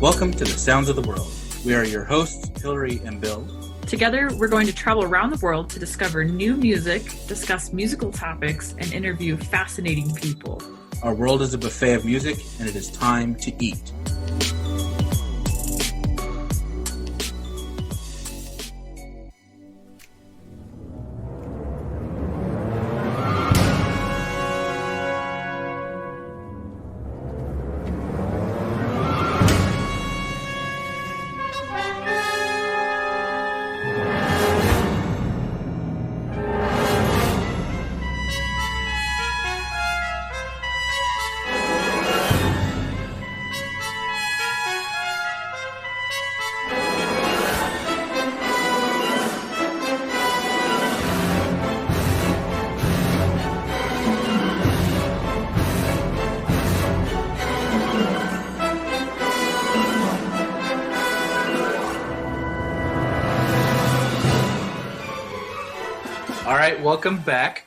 Welcome to the Sounds of the World. We are your hosts, Hillary and Bill. Together, we're going to travel around the world to discover new music, discuss musical topics, and interview fascinating people. Our world is a buffet of music, and it is time to eat. All right, welcome back.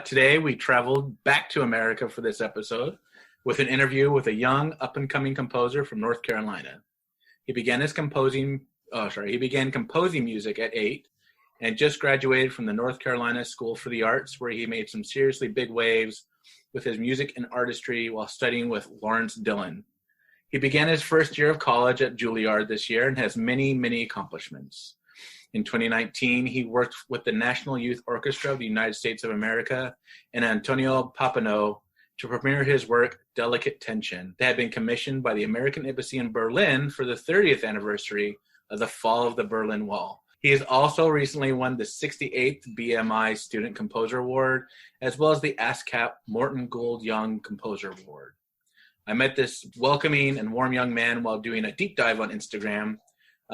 Today we traveled back to America for this episode with an interview with a young up-and-coming composer from North Carolina. He began composing music at 8 and just graduated from the North Carolina School for the Arts, where he made some seriously big waves with his music and artistry while studying with Lawrence Dillon. He began his first year of college at Juilliard this year and has many, many accomplishments. In 2019, he worked with the National Youth Orchestra of the United States of America and Antonio Papineau to premiere his work, Delicate Tension, that had been commissioned by the American Embassy in Berlin for the 30th anniversary of the fall of the Berlin Wall. He has also recently won the 68th BMI Student Composer Award, as well as the ASCAP Morton Gould Young Composer Award. I met this welcoming and warm young man while doing a deep dive on Instagram.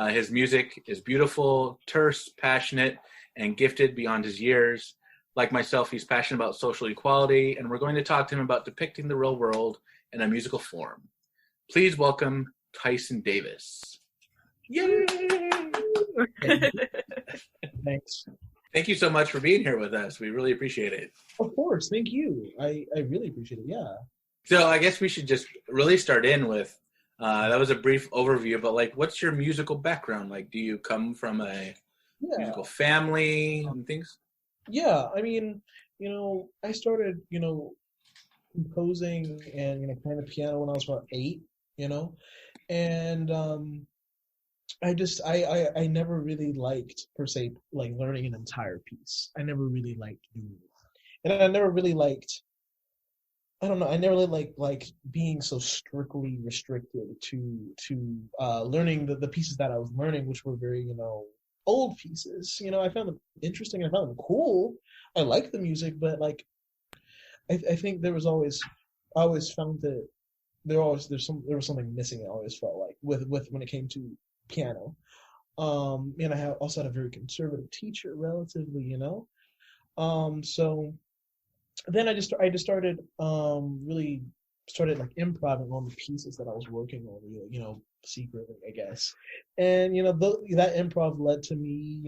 His music is beautiful, terse, passionate, and gifted beyond his years. Like myself, he's passionate about social equality, and we're going to talk to him about depicting the real world in a musical form. Please welcome Tyson Davis. Yay! Thanks. Thank you so much for being here with us. We really appreciate it. Of course, thank you. I really appreciate it, yeah. So I guess we should just really start in with, that was a brief overview, but like, what's your musical background? Like, do you come from a musical family and things? Yeah, I mean, I started, composing and, playing the piano when I was about 8, and I never really liked, per se, like learning an entire piece. I never really liked doing it. And I never really liked, I don't know, I never really liked being so strictly restricted to learning the pieces that I was learning, which were very, old pieces. I found them interesting. I found them cool. I liked the music, but like, I think I always found that there was something missing. I always felt like with when it came to piano. And I also had a very conservative teacher, relatively, so. Then I just started really started like improvising on the pieces that I was working on, secretly, I guess. And that improv led to me,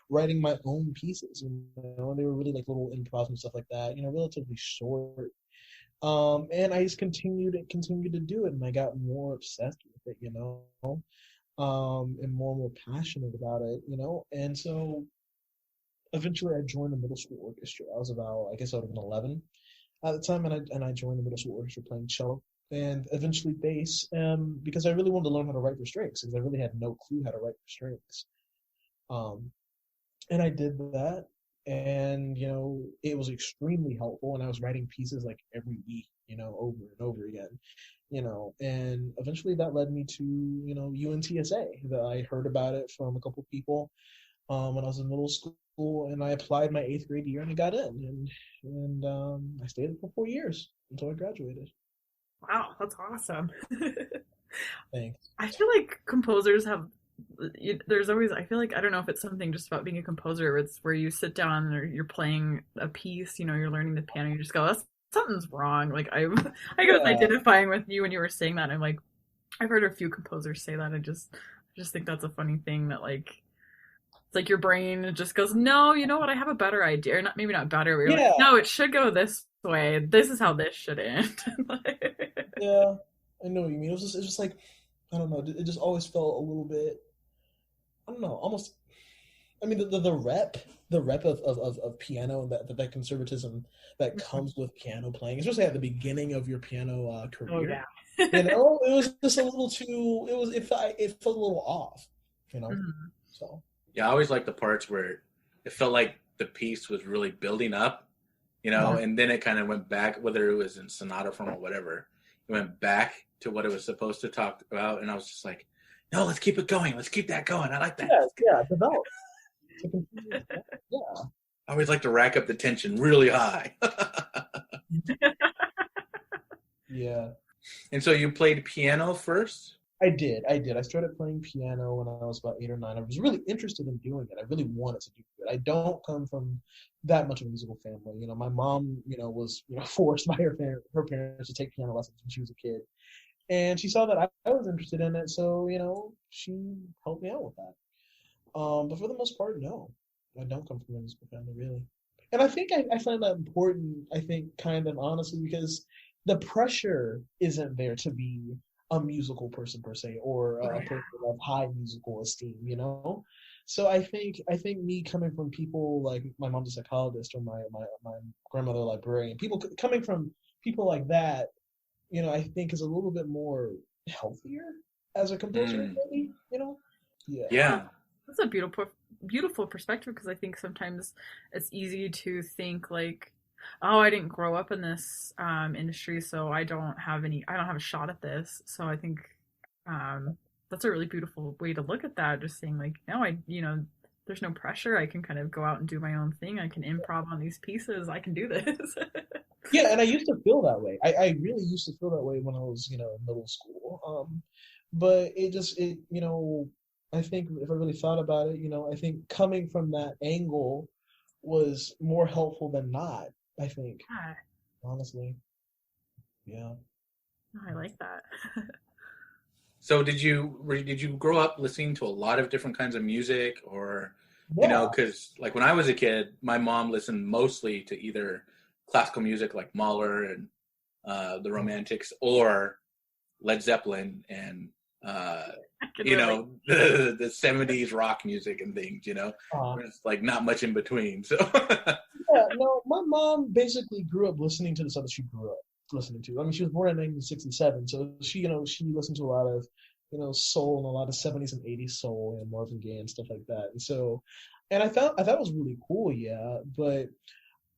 writing my own pieces. And they were really like little improvs and stuff like that, relatively short. And I just continued to do it, and I got more obsessed with it, and more and more passionate about it, and so. Eventually, I joined the middle school orchestra. I was about, I guess I would have been 11 at the time, and I joined the middle school orchestra playing cello and eventually bass, because I really wanted to learn how to write for strings, because I really had no clue how to write for strings. And I did that, and it was extremely helpful, and I was writing pieces like every week, over and over again, and eventually that led me to UNTSA. That I heard about it from a couple people when I was in middle school. And I applied my 8th grade year and I got in, and I stayed there for 4 years until I graduated. Wow, that's awesome. Thanks. I feel like composers have, there's always, I feel like, I don't know if it's something just about being a composer, it's where you sit down and you're playing a piece, you're learning the piano, you just go, something's wrong. Like I was identifying with you when you were saying that. I'm like, I've heard a few composers say that. I just think that's a funny thing that like, it's like your brain just goes, no, you know what? I have a better idea. Or not, maybe not better. But you're like, no, it should go this way. This is how this should end. Yeah, I know what you mean. It's just like, I don't know. It just always felt a little bit. I don't know. Almost. I mean, the rep of piano and that conservatism that comes with piano playing, especially at the beginning of your piano Oh career. yeah. You know, it was just a little too. It felt a little off. You know, Mhm. so Yeah, I always like the parts where it felt like the piece was really building up, Yeah. and then it kind of went back, whether it was in sonata form or whatever. It went back to what it was supposed to talk about, and I was just like, no, let's keep it going. Let's keep that going. I like that. yeah, develop. To continue, yeah. I always like to rack up the tension really high. Yeah. And so you played piano first? I did. I started playing piano when I was about 8 or 9. I was really interested in doing it. I really wanted to do it. I don't come from that much of a musical family. You know, my mom, was forced by her parents to take piano lessons when she was a kid, and she saw that I was interested in it, so she helped me out with that. But for the most part, no, I don't come from a musical family really, and I think I find that important. I think kind of honestly because the pressure isn't there to be a musical person per se or a Right. person of high musical esteem, So I think me coming from people like my mom's a psychologist or my grandmother a librarian, people coming from people like that, I think is a little bit more healthier as a composer, Mm. maybe, Yeah. Yeah. That's a beautiful perspective because I think sometimes it's easy to think like, oh, I didn't grow up in this industry, so I don't have a shot at this. So I think that's a really beautiful way to look at that. Just saying like, no, there's no pressure. I can kind of go out and do my own thing. I can improv on these pieces. I can do this. Yeah, and I used to feel that way. I really used to feel that way when I was, in middle school. But I think if I really thought about it, I think coming from that angle was more helpful than not, I think, Yeah, honestly. Yeah. I like that. So did you grow up listening to a lot of different kinds of music, or Yeah. because like when I was a kid, my mom listened mostly to either classical music like Mahler and the Romantics, or Led Zeppelin and I can relate. the '70s rock music and things. Uh, There's like not much in between. So yeah, no, my mom basically grew up listening to the stuff that she grew up listening to. I mean, she was born in 1967, so she listened to a lot of, soul and a lot of 70s and 80s soul and Marvin Gaye and stuff like that. And so, and I thought it was really cool, yeah, but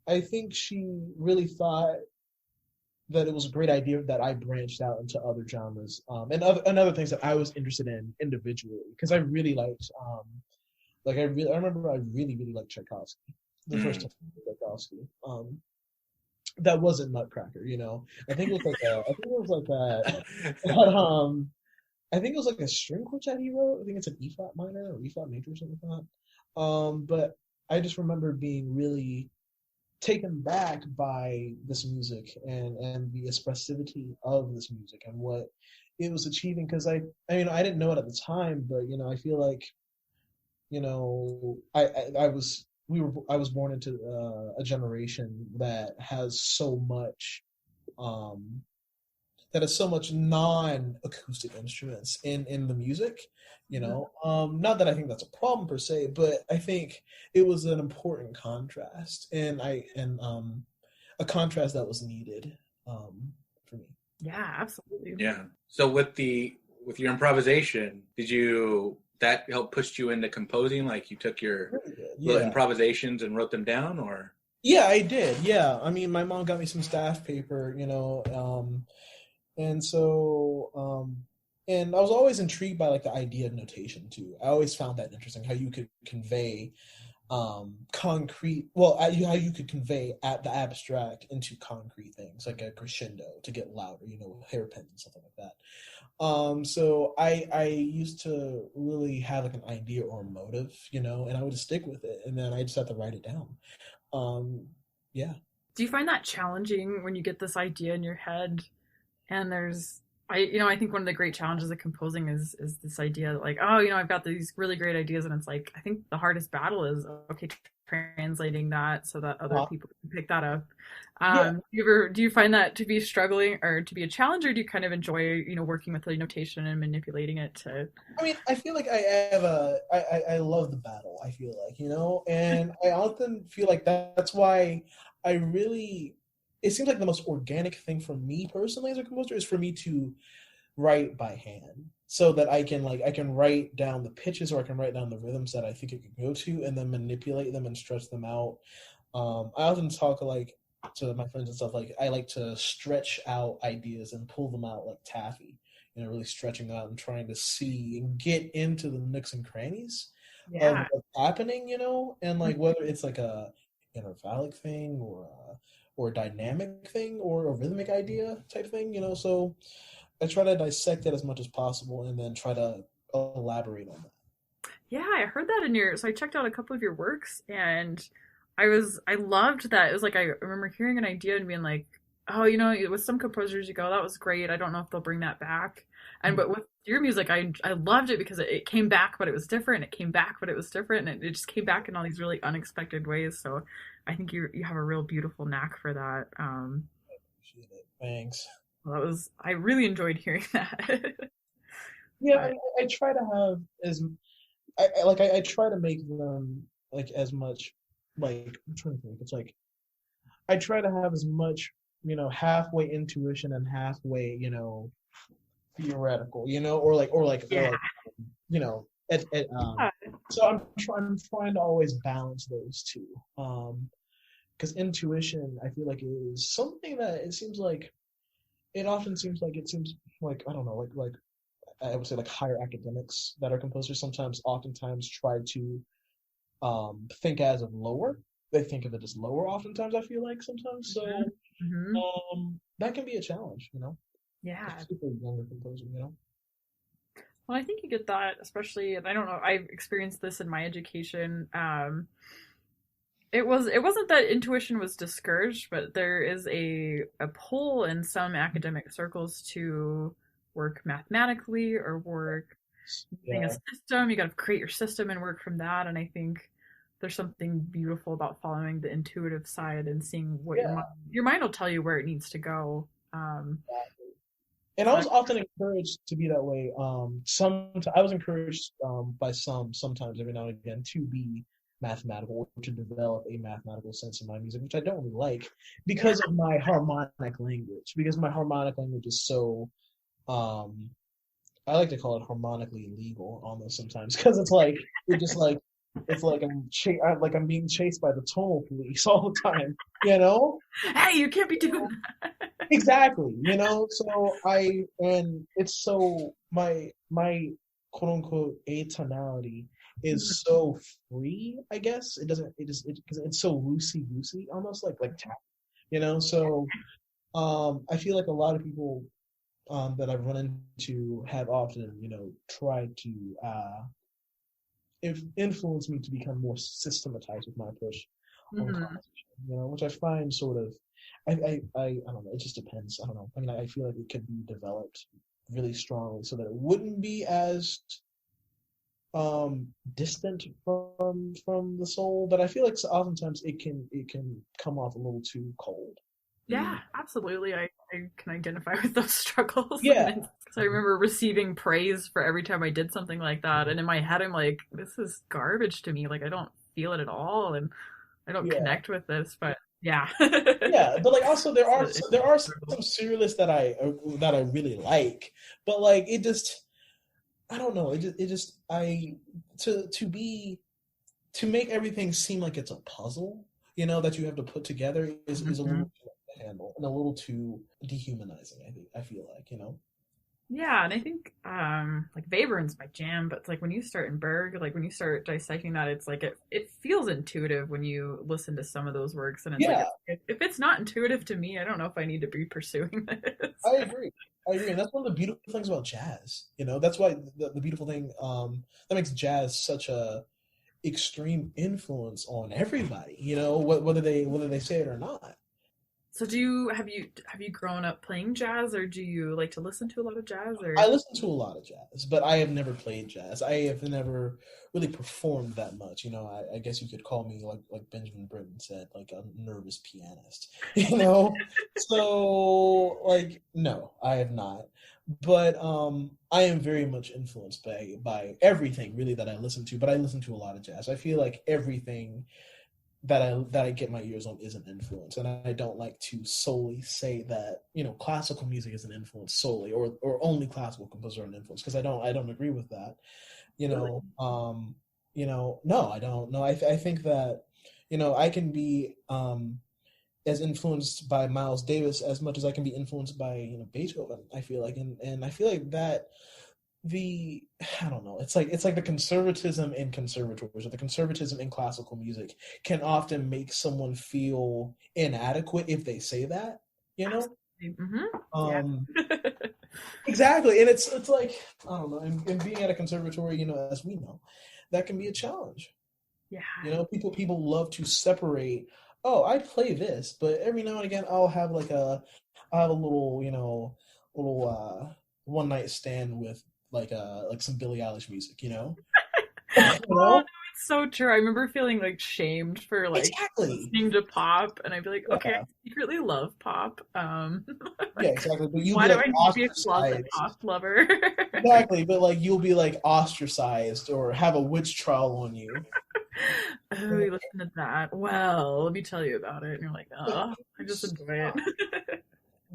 I think she really thought that it was a great idea that I branched out into other genres and other things that I was interested in individually because I really liked I remember I really really liked Tchaikovsky the first mm, time I heard Tchaikovsky. That wasn't Nutcracker, I think it was like I think it was like a string quartet he wrote. I think it's an E flat minor or E flat major or something like that. But I just remember being really taken back by this music and the expressivity of this music and what it was achieving because I mean I didn't know it at the time, but I feel like I was I was born into a generation that has so much um, non-acoustic instruments in the music. Not that I think that's a problem per se, but I think it was an important contrast, and a contrast that was needed for me. Yeah, absolutely. yeah. So with your improvisation, did you that help push you into composing? Like you took your Really good. little Yeah. improvisations and wrote them down, or Yeah, I did. Yeah. I mean, my mom got me some staff paper, and so and I was always intrigued by like the idea of notation too. I always found that interesting how you could convey concrete how you could convey at the abstract into concrete things like a crescendo to get louder, with hairpins and something like that. So I used to really have like an idea or a motive, and I would just stick with it, and then I just have to write it down. um yeah. Do you find that challenging when you get this idea in your head and there's I think one of the great challenges of composing is this idea that like, oh, I've got these really great ideas, and it's like I think the hardest battle is okay translating that so that other Uh, people can pick that up. yeah, Do you find that to be struggling or to be a challenge, or do you kind of enjoy working with the notation and manipulating it to? I mean, I feel like I love the battle. I feel like, and I often feel like that's why I really. It seems like the most organic thing for me personally as a composer is for me to write by hand, so that I can write down the pitches, or I can write down the rhythms that I think it could go to, and then manipulate them and stretch them out. I often talk like to my friends and stuff, like I like to stretch out ideas and pull them out like taffy, really stretching them out and trying to see and get into the nooks and crannies of Yeah. what's happening, and like whether it's like a intervallic thing or a dynamic thing or a rhythmic idea type thing, so I try to dissect it as much as possible and then try to elaborate on that. Yeah, I heard that so I checked out a couple of your works, and I loved that. It was like I remember hearing an idea and being like, oh, with some composers you go, that was great. I don't know if they'll bring that back. And but with your music, I loved it because it came back, but it was different. It came back, but it was different, and it just came back in all these really unexpected ways. So I think you have a real beautiful knack for that. Appreciate it. Thanks. Well, I really enjoyed hearing that. Yeah, But I try to have as I try to make them like as much like I'm trying to think. It's like I try to have as much halfway intuition and halfway theoretical, or yeah, like you know yeah. so I'm trying to always balance those two. Because intuition I feel like is something that it often seems like I don't know, like I would say like higher academics that are composers sometimes oftentimes try to think as of lower. They think of it as lower oftentimes, I feel like sometimes. So Hmm. that can be a challenge, Yeah. especially for younger composer. Well, I think you get that, especially, and I don't know, I've experienced this in my education. It wasn't that intuition was discouraged, but there is a pull in some academic circles to work mathematically or work using a Yeah, system. You got to create your system and work from that. And I think there's something beautiful about following the intuitive side and seeing what yeah. your mind will tell you where it needs to go. And I So was often encouraged to be that way. I was encouraged by sometimes every now and again to be mathematical or to develop a mathematical sense in my music, which I don't really like yeah, because of my harmonic language. Because my harmonic language is so um, I like to call it harmonically illegal almost sometimes because it's like I'm being chased by the tonal police all the time, you know? hey, you can't be doing that. Exactly, So and it's so my quote unquote atonality is so free, I guess. It doesn't it just it because it's so loosey goosey, almost like tap, So I feel like a lot of people that I've run into have often, tried to influence me to become more systematized with my approach on Hmm. composition, which I find sort of, I don't know, it just depends. I don't know. I mean, I feel like it could be developed really strongly so that it wouldn't be as distant from the soul, but I feel like oftentimes it can come off a little too cold. Yeah, absolutely. I can identify with those struggles. Yeah. And because I remember receiving praise for every time I did something like that. And in my head, I'm like, this is garbage to me. Like, I don't feel it at all. And I don't Yeah. connect with this. But yeah. Yeah, but like also there are It's there are struggle. some serialists that I really like, but like it just I don't know, it just I to make everything seem like it's a puzzle, that you have to put together is a little Mhm. too much to handle and a little too dehumanizing, I feel like. Yeah, and I think like Webern's my jam, but it's like when you start in Berg, like when you start dissecting that, it's like it feels intuitive when you listen to some of those works, and it's like Yeah, if it's not intuitive to me, I don't know if I need to be pursuing this. I agree. I agree, and that's one of the beautiful things about jazz. That's why the beautiful thing that makes jazz such a extreme influence on everybody. Whether they say it or not. So have you grown up playing jazz, or do you like to listen to a lot of jazz, or? I listen to a lot of jazz, but I have never played jazz. I have never really performed that much. I guess you could call me like Benjamin Britten said, like a nervous pianist. So like no, I have not. But I am very much influenced by everything really that I listen to. But I listen to a lot of jazz. I feel like everything that I get my ears on is an influence, and I don't like to solely say that classical music is an influence solely, or only classical composers are an influence, because I don't agree with that. Really? No, I don't. No, I think that I can be as influenced by Miles Davis as much as I can be influenced by Beethoven. I feel like, and I feel like that. I don't know. It's like the conservatism in conservatories, or the conservatism in classical music, can often make someone feel inadequate if they say that. Mm-hmm. Um, Yeah. exactly, and it's like, I don't know. And being at a conservatory, as we know, that can be a challenge. Yeah. People love to separate. Oh, I play this, but every now and again I'll have a little one night stand with like some Billie Eilish music, you Oh, no, know? it's so true. I remember feeling like shamed for like Exactly. listening to pop, and I'd be like, okay, Yeah. I secretly love pop. Yeah, Like, exactly. But you'll why be do like I need to be a closet ostracized. pop lover? Exactly, but like you'll be like ostracized or have a witch trial on you. Oh, you listen to that? Well, let me tell you about it. And you're like, oh, I just enjoy Stop. it.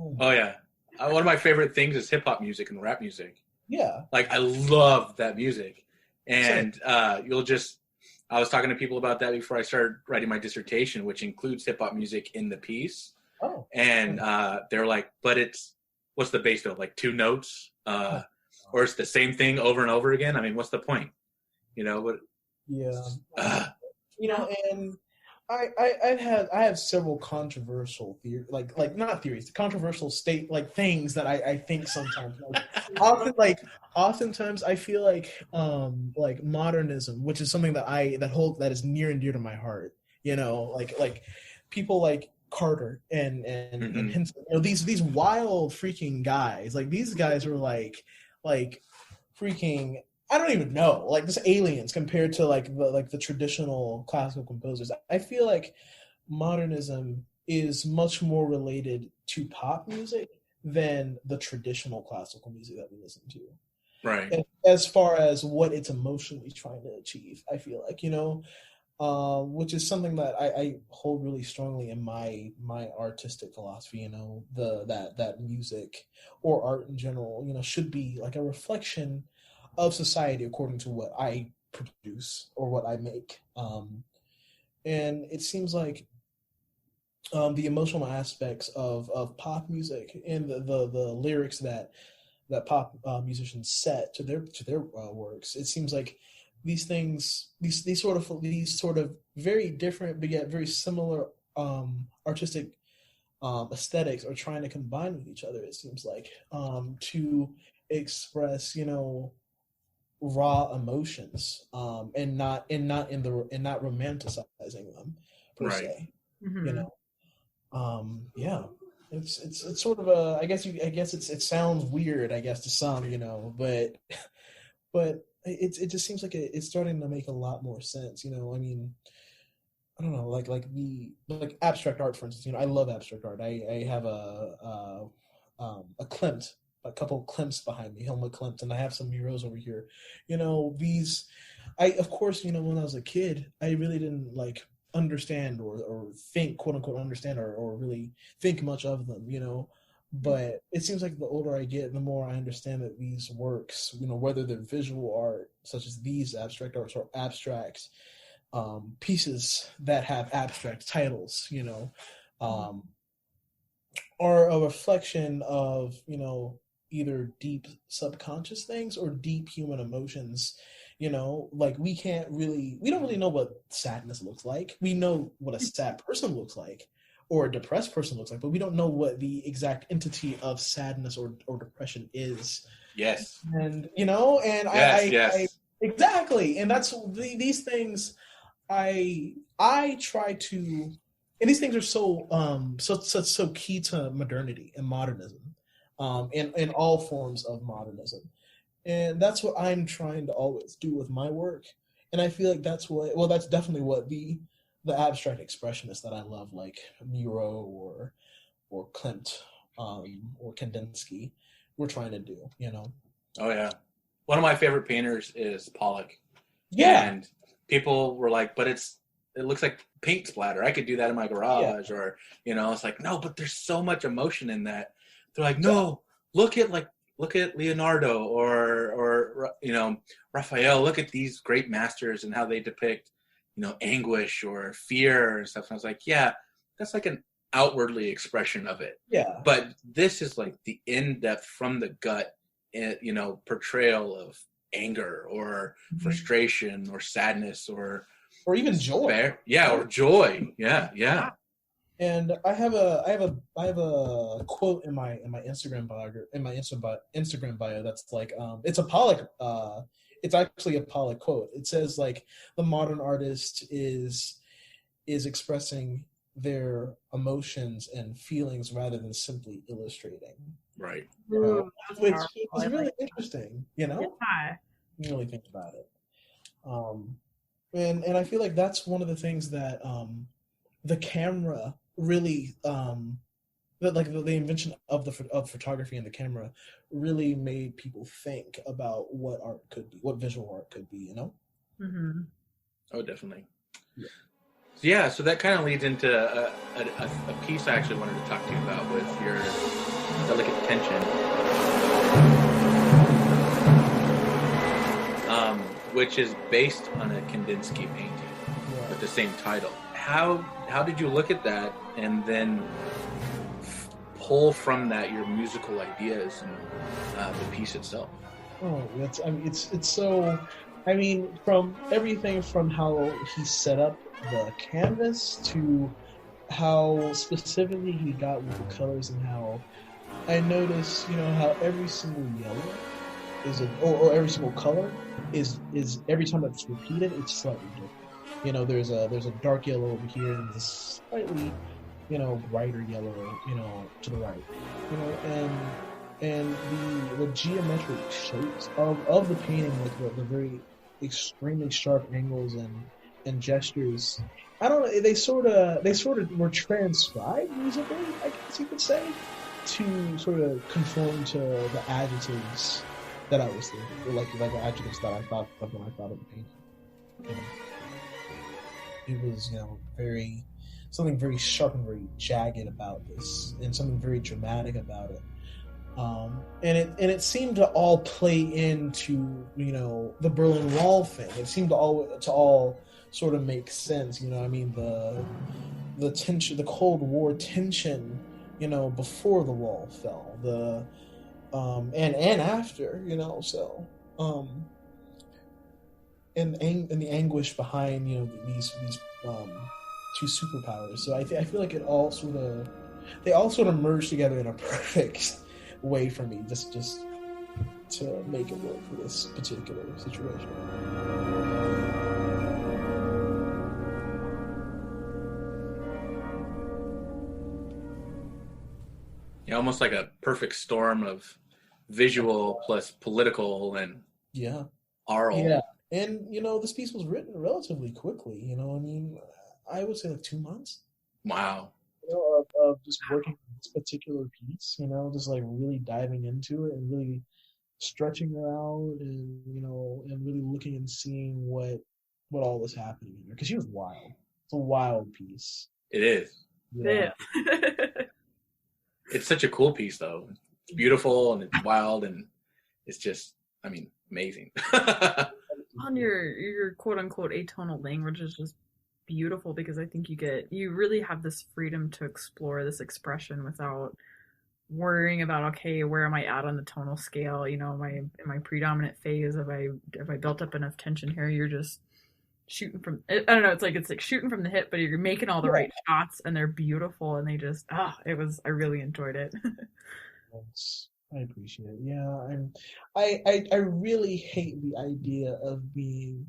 Oh Oh my. yeah, one of my favorite things is hip hop music and rap music. Yeah. Like I love that music, Same. and I was talking to people about that before I started writing my dissertation, which includes hip hop music in the piece, Oh. and they're like, but what's the bass build, like two notes, Oh. or it's the same thing over and over again? I mean, what's the point? What? Yeah. Uh, And I have several controversial theories, like not theories, controversial like things that I think sometimes, oftentimes I feel like modernism, which is something that is near and dear to my heart. Like people like Carter and mm-hmm. Henson, these wild freaking guys. Like these guys were like freaking, I don't even know, like just aliens compared to like the traditional classical composers. I feel like modernism is much more related to pop music than the traditional classical music that we listen to. Right. And as far as what it's emotionally trying to achieve, I feel like, which is something that I hold really strongly in my artistic philosophy. That music or art in general, should be like a reflection of society according to what I produce or what I make. And it seems like the emotional aspects of pop music and the lyrics that pop musicians set to their works. It seems like these things, these sort of very different but yet very similar artistic aesthetics are trying to combine with each other. It seems like to express raw emotions, and not romanticizing them per Right. se. You Mhm. know, yeah. It's sort of a, I guess it sounds weird, I guess, to some, but it just seems like it's starting to make a lot more sense. I mean, I don't know, like abstract art, for instance. I love abstract art. I have a Klimt, a couple Klimts behind me, Helmut Klimt, and I have some murals over here. These, of course, when I was a kid, I really didn't like understand or think, quote unquote, understand or really think much of them. But it seems like the older I get, the more I understand that these works, whether they're visual art, such as these abstract arts, or abstract pieces that have abstract titles, um, are a reflection of, either deep subconscious things or deep human emotions. Like we don't really know what sadness looks like. We know what a sad person looks like or a depressed person looks like, but we don't know what the exact entity of sadness or depression is. Yes. And, and Yes. I Yes. exactly. And that's these things I try to And these things are so key to modernity and modernism, in all forms of modernism. And that's what I'm trying to always do with my work. And I feel like that's definitely what the abstract expressionists that I love, like Miro or Klimt, or Kandinsky, were trying to do. Oh yeah, one of my favorite painters is Pollock. Yeah. And people were like, but it looks like paint splatter. I could do that in my garage. Or, it's like, no, but there's so much emotion in that. They're like, no, look at Leonardo or Raphael. Look at these great masters and how they depict, anguish or fear and stuff. And I was like, yeah, that's like an outwardly expression of it. Yeah. But this is like the in-depth, from the gut, portrayal of anger or frustration or sadness or even joy. Despair. Yeah, or joy. Yeah. And I have a quote in my Instagram bio that's like, it's a Pollock, it's actually a Pollock quote. It says, like, the modern artist is expressing their emotions and feelings rather than simply illustrating. Right. Which is really interesting, Yeah. You really think about it. And I feel like that's one of the things that the camera really, that, like, the invention of photography and the camera really made people think about what art could be, what visual art could be, Mm-hmm. Oh, definitely. Yeah, so that kind of leads into a piece I actually wanted to talk to you about with your delicate tension, which is based on a Kandinsky painting with the same title. How did you look at that and then pull from that your musical ideas and the piece itself? Oh, it's so. I mean, from everything from how he set up the canvas to how specifically he got with the colors, and how I notice, how every single yellow is or every single color is every time it's repeated, it's slightly different. There's a dark yellow over here and a slightly, brighter yellow, to the right. And the geometric shapes of the painting, like the very extremely sharp angles and gestures, I don't know, they sort of were transcribed musically, I guess you could say, to sort of conform to the adjectives that I was thinking, or like the adjectives that I thought of when I thought of the painting. It was, something very sharp and very jagged about this, and something very dramatic about it. And it seemed to all play into, the Berlin Wall thing. It seemed to all sort of make sense. I mean, the tension, the Cold War tension, before the wall fell, and after, so, and the anguish behind, these two superpowers. So I feel like they all sort of merged together in a perfect way for me, just to make it work for this particular situation. Yeah, almost like a perfect storm of visual plus political and oral. Yeah, and this piece was written relatively quickly. I mean, I would say like 2 months. Wow. Of just working on this particular piece, just like really diving into it and really stretching it out, and and really looking and seeing what all was happening in there, because she was wild. It's a wild piece. It is. Yeah. It's such a cool piece, though. It's beautiful and it's wild, and it's just, I mean, amazing. On your quote unquote atonal language is just beautiful, because I think you really have this freedom to explore this expression without worrying about, okay, where am I at on the tonal scale? In my predominant phase, have I built up enough tension here? You're just shooting from, I don't know, it's like shooting from the hip, but you're making all the right shots, and they're beautiful, and they just I really enjoyed it. Thanks. I appreciate it. Yeah, I really hate the idea of being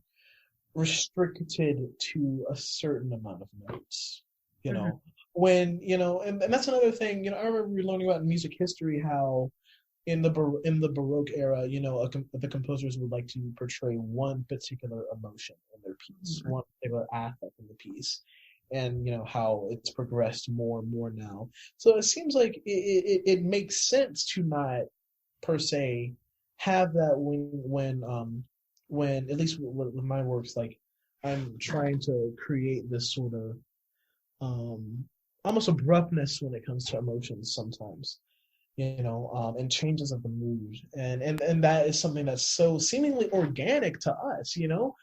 restricted to a certain amount of notes. you Mhm. know, when, and that's another thing, I remember learning about in music history how in the Baroque era, the composers would like to portray one particular emotion in their piece, Mhm. one particular affect in the piece, and how it's progressed more and more now. So it seems like it makes sense to not per se have that when at least with my works, like I'm trying to create this sort of um almost abruptness when it comes to emotions sometimes, and changes of the mood, and that is something that's so seemingly organic to us.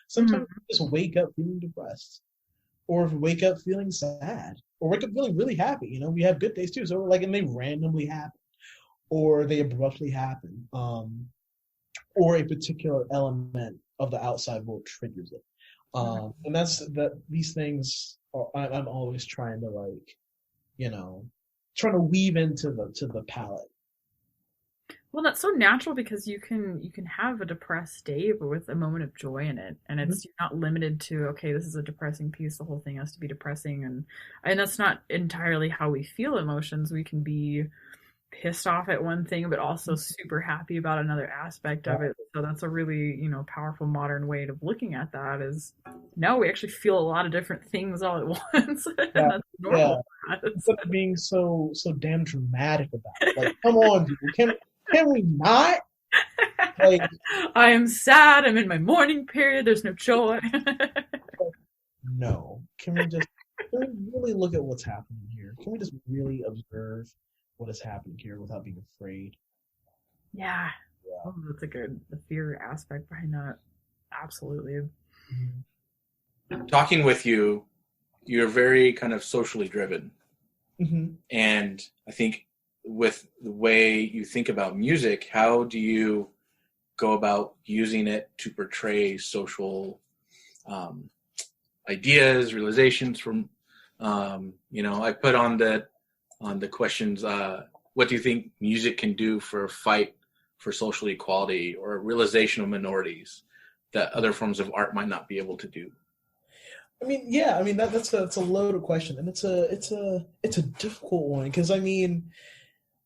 Sometimes Mhm. we just wake up feeling depressed, or wake up feeling sad, or wake up feeling really happy. We have good days too, so like, and they randomly happen, or they abruptly happen, or a particular element of the outside world triggers it. And that's that. These things are, I'm always trying to, like, you know trying to weave into the palette. Well, that's so natural because you can have a depressed day, but with a moment of joy in it, and Mhm. it's you're not limited to, okay, this is a depressing piece, the whole thing has to be depressing, and that's not entirely how we feel emotions. We can be pissed off at one thing, but also super happy about another aspect of Right. it. So that's a really, powerful modern way of looking at that is now we actually feel a lot of different things all at once, and Yeah, that's yeah. normal for us. Instead of being so damn dramatic about it, like, come on, people, can we not? Like, I am sad. I'm in my mourning period. There's no joy. no. Can we really look at what's happening here? Can we just really observe what is happening here without being afraid? Yeah. Yeah. Oh, that's a good the fear aspect behind that. Absolutely. Mhm. Talking with you, you're very kind of socially driven. Mhm. And I think with the way you think about music, how do you go about using it to portray social um, ideas, realizations from, I put on the questions, what do you think music can do for a fight for social equality or realization of minorities that other forms of art might not be able to do? I mean, yeah. I mean, that's a loaded question, and it's a difficult one, because I mean,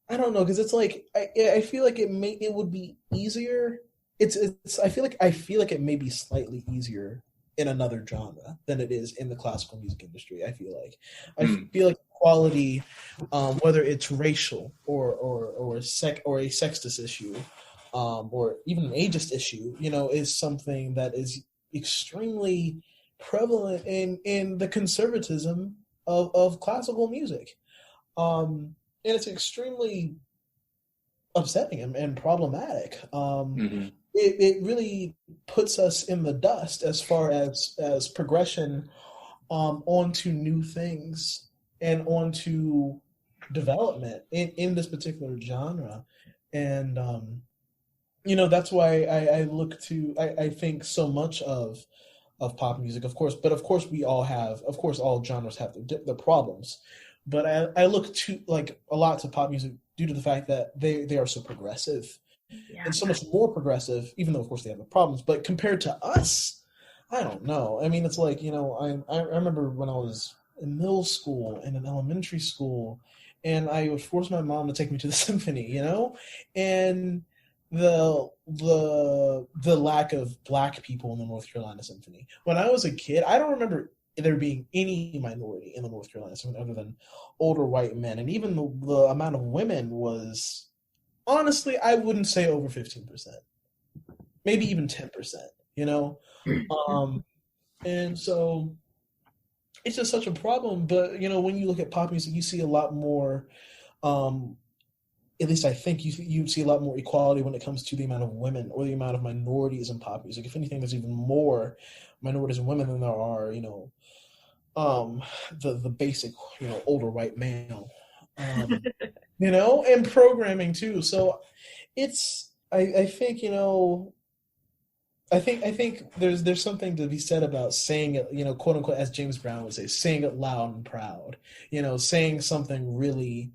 I don't know, because it's like I feel like it would be easier. I feel like it may be slightly easier in another genre than it is in the classical music industry. I Hmm. feel like quality, whether it's racial or a sexist issue, or even an ageist issue, is something that is extremely prevalent in the conservatism of classical music. And it's extremely upsetting and problematic. Mm-hmm. It really puts us in the dust as far as progression, onto new things and onto development in this particular genre. And that's why I think so much of pop music, of course. But of course, of course, all genres have their problems. But I look to, like, a lot to pop music due to the fact that they are so progressive, Yeah. and so much more progressive, even though of course they have their problems. But compared to us, I don't know. I mean, it's like, I remember when I was in middle school and in elementary school, and I would force my mom to take me to the symphony, and the lack of black people in the North Carolina Symphony. When I was a kid, I don't remember there being any minority in the North Carolina Symphony other than older white men, and even the amount of women was, honestly, I wouldn't say over 15%, maybe even 10%. Um, and so it's just such a problem. But when you look at pop music, you see a lot more. Um, at least I think you see a lot more equality when it comes to the amount of women or the amount of minorities in pop music. If anything, there's even more minorities and women than there are, the basic, older white male, and programming too. So I think, I think there's something to be said about saying it, quote unquote, as James Brown would say, saying it loud and proud. Saying something really,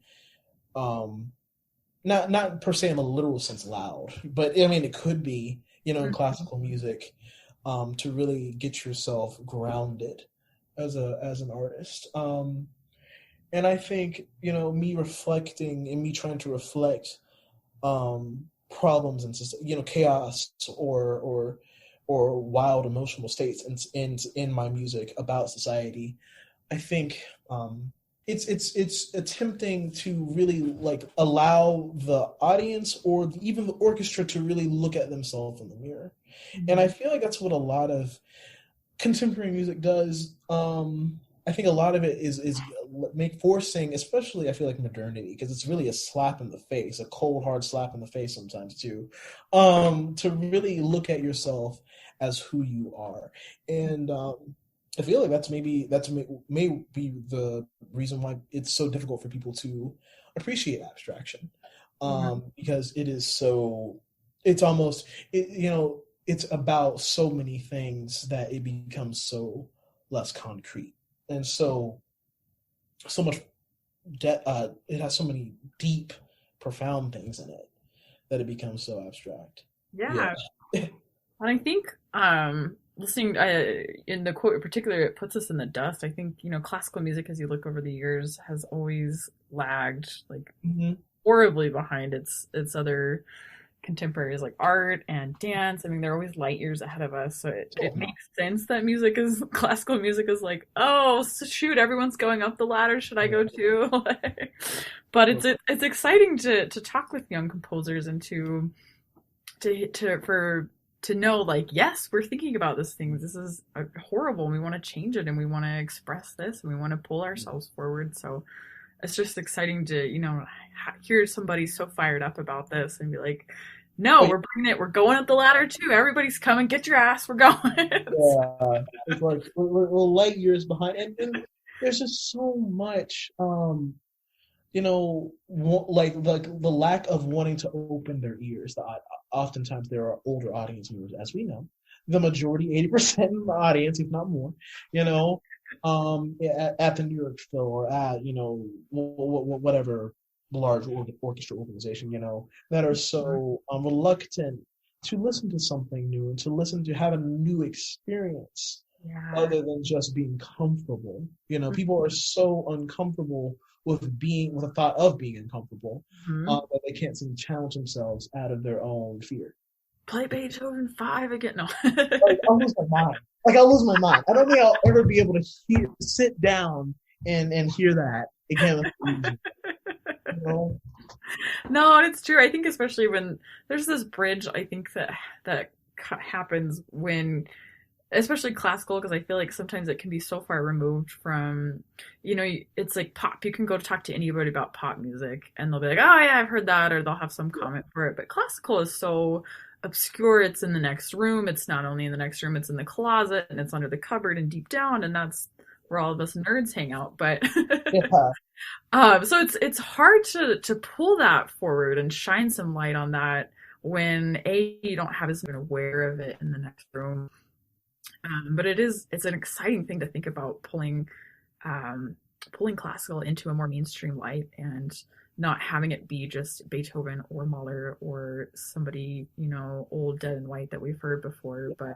um, not per se in a literal sense loud, but I mean it could be, in classical music, to really get yourself grounded as an artist. And I think, me reflecting and me trying to reflect problems and chaos or wild emotional states in my music about society. I think it's attempting to really like allow the audience or even the orchestra to really look at themselves in the mirror. And I feel like that's what a lot of contemporary music does. I think a lot of it is forcing, especially I feel like modernity, because it's really a slap in the face, a cold hard slap in the face sometimes too, to really look at yourself as who you are. And I feel like may be the reason why it's so difficult for people to appreciate abstraction, because it is so. It's almost it's about so many things that it becomes so less concrete, and so much it has so many deep, profound things in it that it becomes so abstract. Yeah. And I think listening in the quote in particular, it puts us in the dust. I think, classical music, as you look over the years, has always lagged like horribly behind its other contemporaries like art and dance. I mean, they're always light years ahead of us. So it makes sense that classical music is like, oh, shoot, everyone's going up the ladder. Should I go too? But it's exciting to talk with young composers and to know, like, yes, we're thinking about this thing. This is horrible, and we want to change it, and we want to express this, and we want to pull ourselves forward. So it's just exciting to, hear somebody so fired up about this and be like, no, we're bringing it. We're going up the ladder too. Everybody's coming. Get your ass. We're going. Yeah, it's like we're light years behind, and there's just so much, like the lack of wanting to open their ears. Oftentimes there are older audience members, as we know, the majority, 80% of the audience, if not more, at the New York Phil or at whatever large orchestra organization, that are so reluctant to listen to something new and to have a new experience other than just being comfortable. People are so uncomfortable with the thought of being uncomfortable that they can't seem to challenge themselves out of their own fear. Play Beethoven 5 again. No. I'll lose my mind. I'll lose my mind. I don't think I'll ever be able to sit down and hear that again. No, and it's true. I think especially when there's this bridge, I think that happens when, especially classical, because I feel like sometimes it can be so far removed from, it's like pop. You can go to talk to anybody about pop music and they'll be like, oh yeah, I've heard that, or they'll have some comment for it. But classical is so obscure. It's in the next room. It's not only in the next room, it's in the closet and it's under the cupboard and deep down, and that's where all of us nerds hang out. But so it's hard to pull that forward and shine some light on that when you don't have as been aware of it in the next room. But it's an exciting thing to think about pulling classical into a more mainstream light and not having it be just Beethoven or Mahler or somebody, old, dead and white that we've heard before, but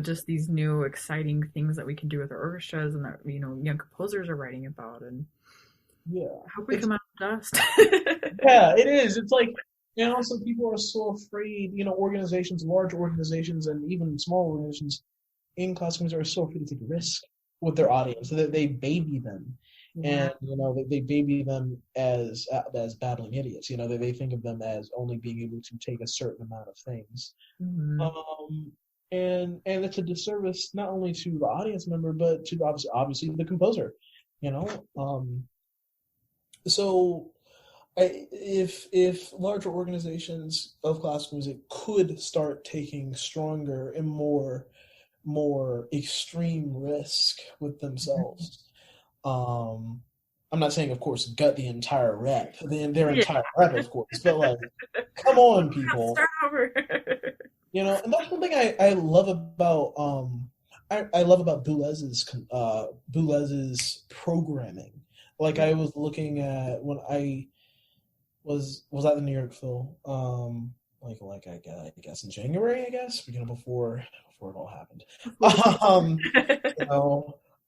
just these new exciting things that we can do with our orchestras and that, young composers are writing about. And I hope we come out of the dust. Yeah, it is. It's like, some people are so afraid, organizations, large organizations, and even small organizations in classical music are so afraid to take a risk with their audience, so that they baby them. And, they baby them as babbling idiots. They think of them as only being able to take a certain amount of things. And it's a disservice not only to the audience member, but to obviously the composer. So if larger organizations of classical music could start taking stronger and more extreme risk with themselves, I'm not saying, of course, gut the entire rep, their entire rep, of course, but like, come on, people. Start over. And that's one thing I love about I love about Boulez's programming. Like, I was looking at when I was at the New York Phil, like I guess in January, before it all happened.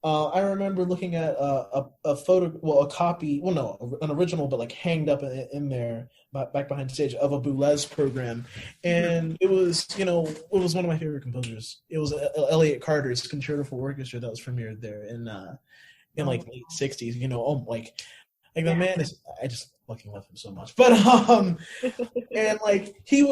I remember looking at a photo, well, a copy, well, no, an original, but like hanged up in there, back behind stage, of a Boulez program, and it was, it was one of my favorite composers. It was Elliott Carter's Concerto for Orchestra that was premiered there in like late '60s. Like the man is, I just fucking love him so much. But and like it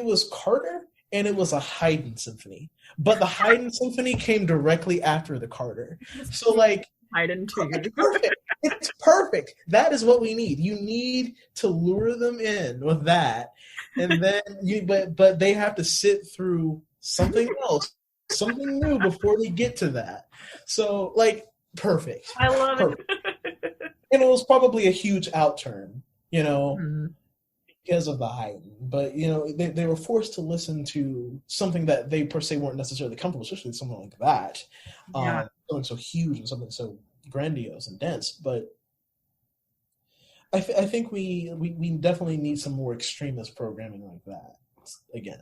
was Carter. And it was a Haydn symphony, but the Haydn symphony came directly after the Carter. So like Haydn too. It's perfect. It's perfect. That is what we need. You need to lure them in with that, and then but they have to sit through something else, something new before they get to that. So like perfect. I love it. And it was probably a huge outturn, because of the Haydn, but they were forced to listen to something that they per se weren't necessarily comfortable, especially something like that, something so huge and something so grandiose and dense. But I think we definitely need some more extremist programming like that again.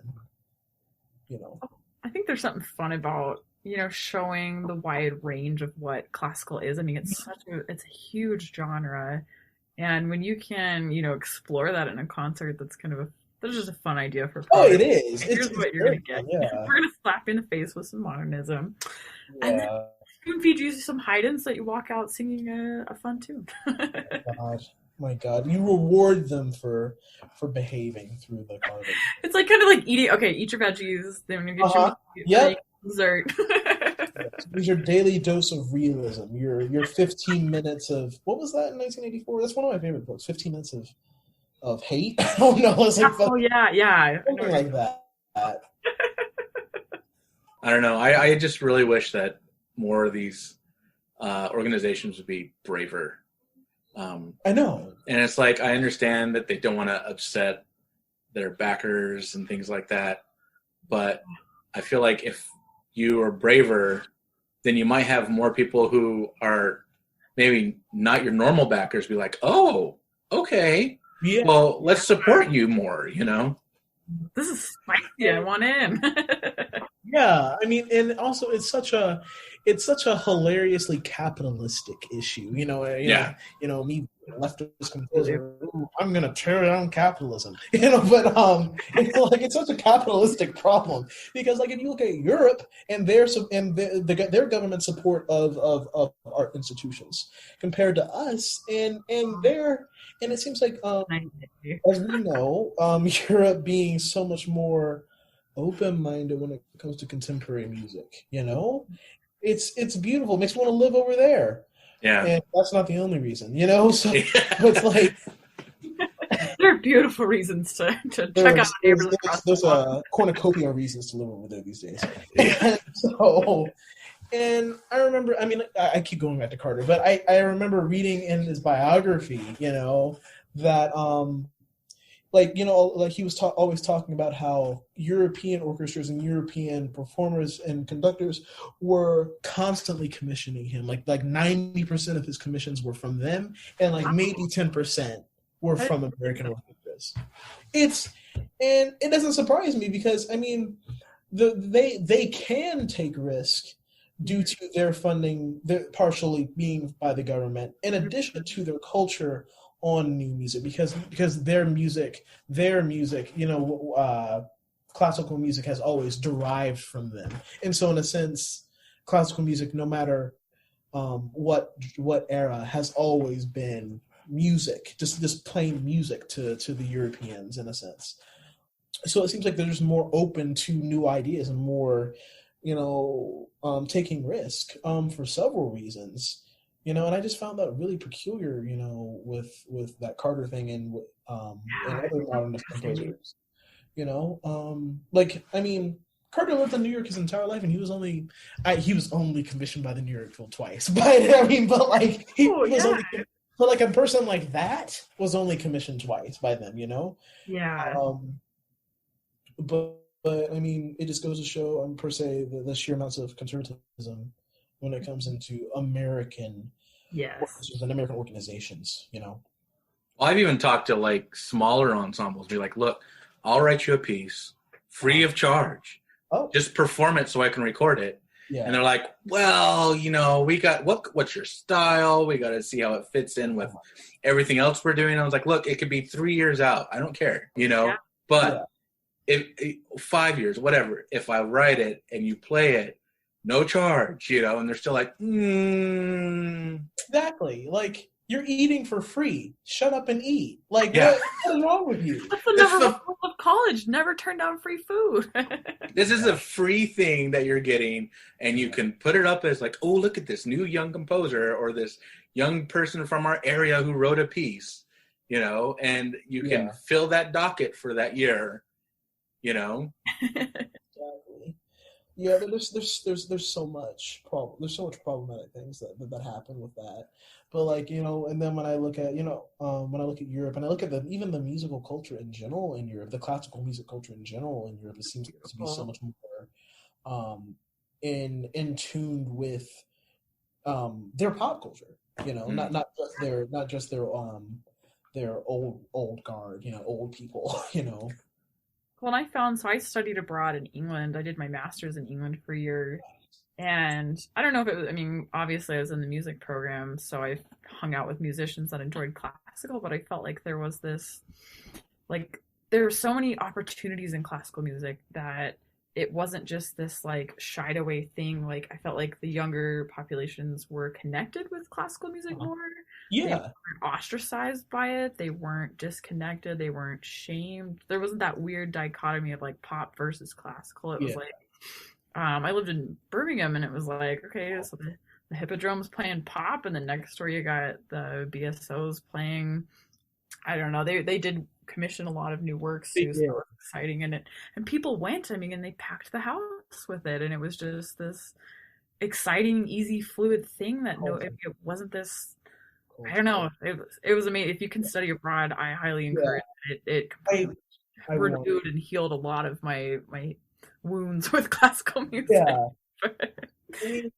I think there's something fun about showing the wide range of what classical is. I mean, it's a huge genre. And when you can, explore that in a concert, that's just a fun idea for players. Oh, it is. Here's what you're going to get. Yeah. We're going to slap you in the face with some modernism. Yeah. And then spoon feed you some Haydns that you walk out singing a fun tune. My God. You reward them for behaving through the concert. It's like kind of like eating, okay, eat your veggies, then you get your dessert. It's your daily dose of realism. Your 15 minutes of, what was that in 1984? That's one of my favorite books. 15 minutes of hate. I don't know. It's like yeah. Something like that. I don't know. I just really wish that more of these organizations would be braver. I know. And it's like, I understand that they don't want to upset their backers and things like that, but I feel like if you are braver, then you might have more people who are maybe not your normal backers be like, oh, okay, well, let's support you more, This is spicy. I want in. Yeah, I mean, and also it's such a hilariously capitalistic issue. Me, leftist composer, I'm gonna tear down capitalism. But it's such a capitalistic problem because like if you look at Europe and their government support of art institutions compared to us, and it seems like as we know, Europe being so much more open-minded when it comes to contemporary music, it's beautiful. It makes me want to live over there. Yeah, and that's not the only reason, So it's like there are beautiful reasons to check out neighbors. There's a cornucopia of reasons to live over there these days. And I remember, I mean, I keep going back to Carter, but I remember reading in his biography, that he was always talking about how European orchestras and European performers and conductors were constantly commissioning him. Like 90% of his commissions were from them, and like maybe 10% were from American orchestras. And it doesn't surprise me because I mean, they can take risk due to their funding, partially being by the government, in addition to their culture on new music, because their music, classical music has always derived from them, and so in a sense, classical music, no matter what era, has always been music, just plain music to the Europeans in a sense. So it seems like they're just more open to new ideas and more, taking risk for several reasons. And I just found that really peculiar, with that Carter thing and other modernist composers. I mean, Carter lived in New York his entire life, and he was only commissioned by the New York Phil twice. But I mean, but a person like that was only commissioned twice by them. Yeah. But I mean, it just goes to show, per se, the sheer amounts of conservatism when it comes into American orchestras and American organizations, Well, I've even talked to smaller ensembles, be like, look, I'll write you a piece free of charge. Oh. Just perform it so I can record it. Yeah. And they're like, well, we got, what's your style? We got to see how it fits in with everything else we're doing. I was like, look, it could be 3 years out. I don't care, but if 5 years, whatever, if I write it and you play it, no charge, and they're still like, Exactly. Like, you're eating for free. Shut up and eat. Like, Yeah. what is wrong with you? That's the number one rule of college. Never turn down free food. This is a free thing that you're getting, and you can put it up as like, oh, look at this new young composer or this young person from our area who wrote a piece, and you can fill that docket for that year, Exactly. Yeah, there's so much problematic things that happen with that. But like, and then when I look at Europe, and I look at even the musical culture in general in Europe, the classical music culture in general in Europe, it seems to be so much more in tune with their pop culture, not just their old guard, old people, Well, I studied abroad in England. I did my master's in England for a year. And I don't know if it was, obviously I was in the music program, so I hung out with musicians that enjoyed classical, but I felt like there was this, like, there were so many opportunities in classical music that it wasn't just this, like, shied away thing. Like, I felt like the younger populations were connected with classical music more. Yeah. They weren't ostracized by it. They weren't disconnected. They weren't shamed. There wasn't that weird dichotomy of like pop versus classical. It was like, I lived in Birmingham, and it was like, okay, so the Hippodrome's playing pop, and then next door you got the BSOs playing. I don't know. They did commission a lot of new works too, so it was exciting, and people went. And they packed the house with it, and it was just this exciting, easy, fluid thing that it wasn't this. I don't know. It was amazing. If you can study abroad, I highly encourage it. It completely renewed and healed a lot of my wounds with classical music.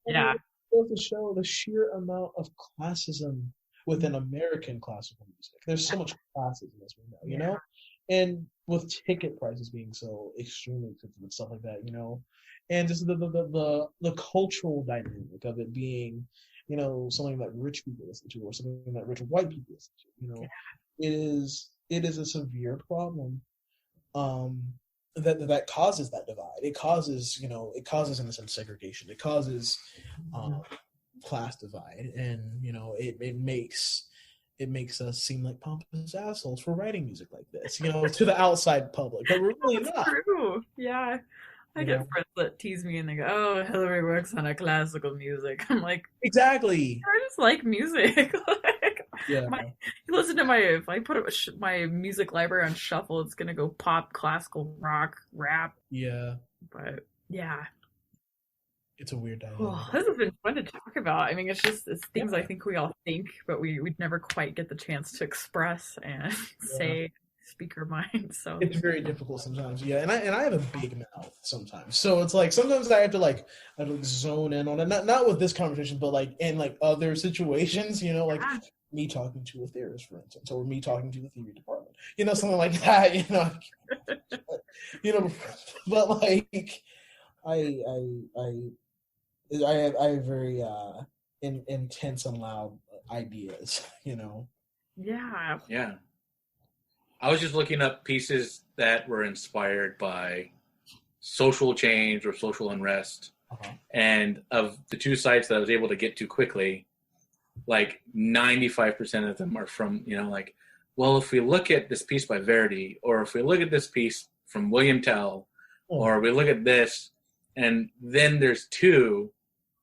Yeah. To show the sheer amount of classism within American classical music. There's so much classism, as we know, and with ticket prices being so extremely expensive and stuff like that, and just the cultural dynamic of it being, something that rich people listen to, or something that rich white people listen to. It is a severe problem that causes that divide. It causes, in a sense, segregation. It causes class divide, and it makes us seem like pompous assholes for writing music like this, to the outside public, but we're really not. True. Yeah. I get friends that tease me and they go, "Oh, Hillary works on a classical music." I'm like, exactly. I just like music. You listen to if I put my music library on shuffle, it's gonna go pop, classical, rock, rap. Yeah. But yeah, it's a weird dynamic. Well, this has been fun to talk about. It's things I think we all think, but we'd never quite get the chance to express and speak our mind. So it's very difficult sometimes. Yeah, and I have a big mouth sometimes, so it's like sometimes I have to zone in on it. Not with this conversation, but like in like other situations, me talking to a theorist, for instance, or me talking to the theory department, something like that, but like I have very intense and loud ideas, Yeah. Yeah. I was just looking up pieces that were inspired by social change or social unrest. And of the two sites that I was able to get to quickly, like 95% of them are from, well, if we look at this piece by Verdi, or if we look at this piece from William Tell, or we look at this, and then there's two,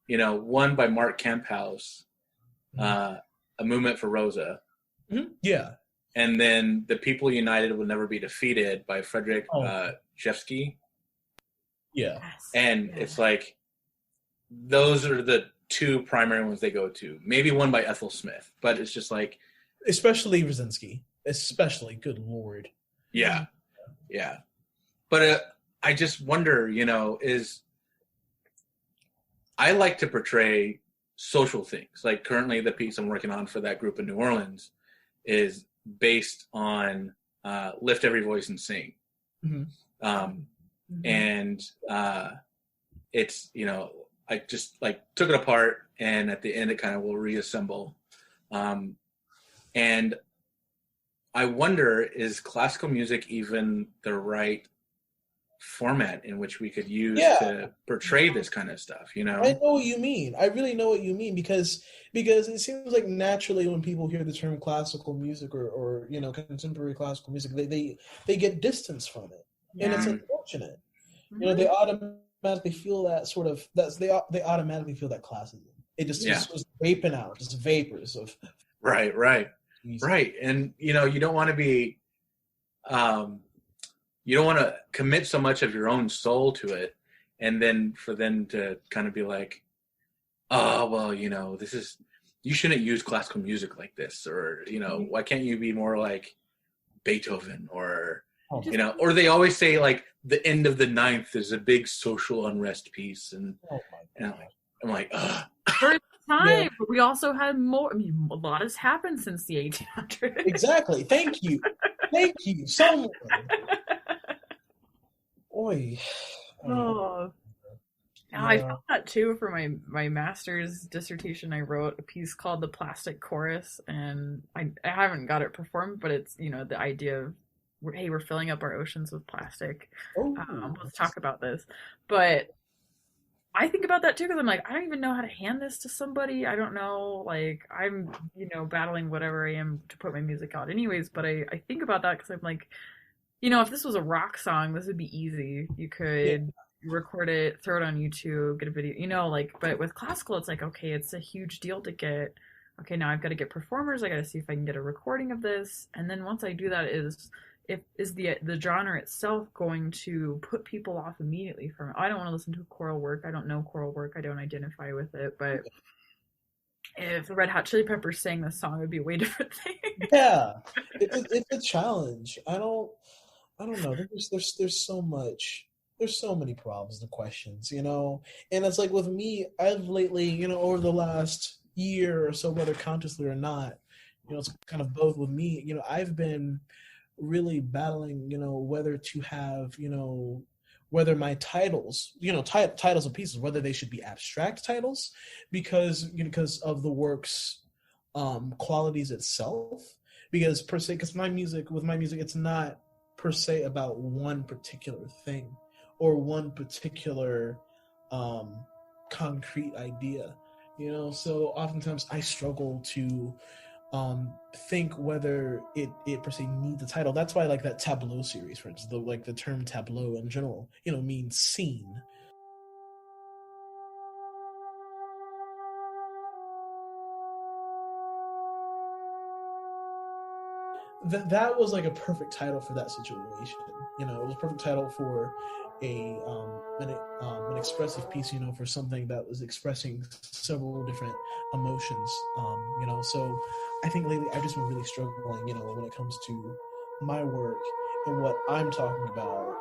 one by Mark Camphouse, A Movement for Rosa. Yeah. And then The People United Will Never Be Defeated by Frederick Jeffsky. Yeah. And it's like, those are the two primary ones they go to. Maybe one by Ethel Smith, but it's just like... Especially Brzezinski. Especially, good Lord. Yeah. Yeah. But I just wonder, I like to portray social things. Like currently the piece I'm working on for that group in New Orleans is based on Lift Every Voice and Sing. And it's, I just like took it apart, and at the end it kind of will reassemble. And I wonder, is classical music even the right format in which we could use to portray this kind of stuff? You know, I know what you mean. I really know what you mean because it seems like naturally when people hear the term classical music or you know contemporary classical music, they get distance from it, and it's unfortunate. You know, they automatically feel that sort of they automatically feel that classism. It just was vaping out, just vapors of right, and you know, you don't want to be. You don't want to commit so much of your own soul to it, and then for them to kind of be like, oh, well, you know, you shouldn't use classical music like this, or, you know, why can't you be more like Beethoven, or, you know, or they always say like the end of the ninth is a big social unrest piece, and I'm like, ugh. During the time, but we also had more. I mean, a lot has happened since the 1800s. Exactly. Thank you so much. Oy. Oh. I felt that too for my master's dissertation. I wrote a piece called "The Plastic Chorus," and I haven't got it performed, but it's, you know, the idea of, hey, we're filling up our oceans with plastic. Let's talk about this. But I think about that too because I'm like, I don't even know how to hand this to somebody. I don't know, like, I'm, you know, battling whatever I am to put my music out anyways. But I think about that because I'm like, you know, if this was a rock song, this would be easy. You could record it, throw it on YouTube, get a video, you know, like, but with classical, it's like, okay, it's a huge deal to get, okay, now I've got to get performers. I got to see if I can get a recording of this. And then once I do that, is the genre itself going to put people off immediately from it? I don't want to listen to choral work. I don't know choral work. I don't identify with it, but if the Red Hot Chili Peppers sang this song, it would be a way different thing. Yeah, it's a challenge. I don't know. There's so much. There's so many problems and questions, you know. And it's like with me, I've lately, you know, over the last year or so, whether consciously or not, you know, it's kind of both with me. You know, I've been really battling, you know, whether to have, you know, whether my titles, you know, titles of pieces, whether they should be abstract titles, because you know, because of the work's qualities itself. Because per se, with my music, it's not per se about one particular thing or one particular concrete idea, you know. So oftentimes I struggle to think whether it per se needs a title. That's why I like that Tableau series, for instance. The term tableau in general, you know, means scene. That was like a perfect title for that situation. You know, it was a perfect title for an expressive piece. You know, for something that was expressing several different emotions. You know, so I think lately I've just been really struggling. You know, when it comes to my work and what I'm talking about.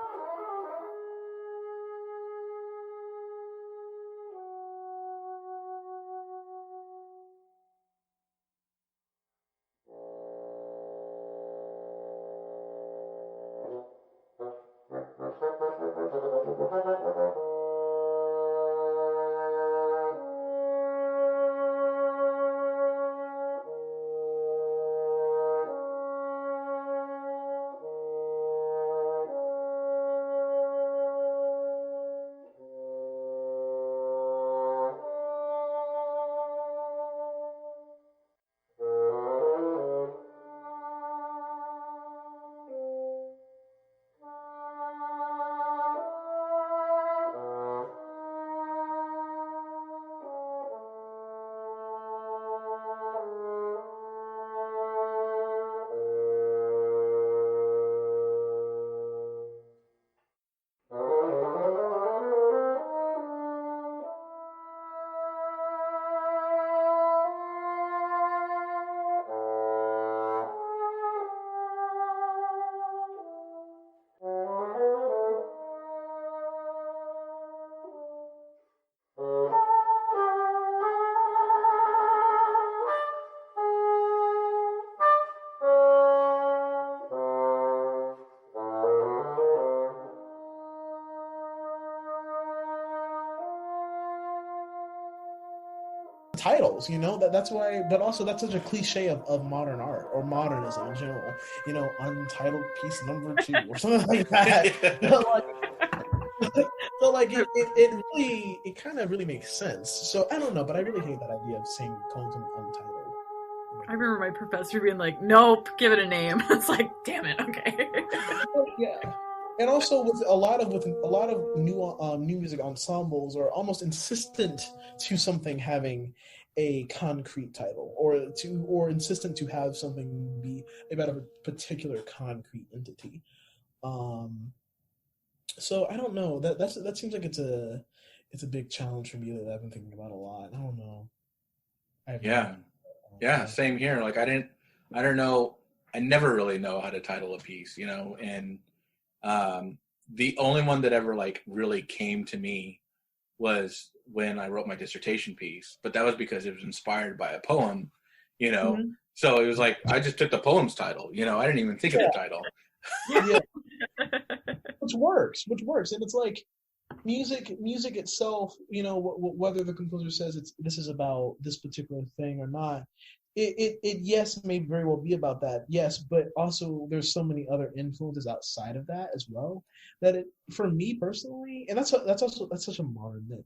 titles, that's why, but also that's such a cliche of modern art or modernism in general, untitled piece number 2 or something like that. So like it really, it kind of really makes sense. So I don't know, but I really hate that idea of calling something untitled. I remember my professor being like, "Nope, give it a name." It's like, damn it, okay. Yeah, and also with a lot of new music ensembles are almost insistent to something having a concrete title, or insistent to have something be about a particular concrete entity. So I don't know. That seems like it's a big challenge for me that I've been thinking about a lot. I don't know. Yeah, same here. Like I don't know. I never really know how to title a piece, and the only one that ever like really came to me was when I wrote my dissertation piece, but that was because it was inspired by a poem, Mm-hmm. So it was like I just took the poem's title, I didn't even think of the title. Yeah. Which works, and it's like music itself, whether the composer says this is about this particular thing or not, it yes, may very well be about that, yes, but also there's so many other influences outside of that as well, that it, for me personally, and that's such a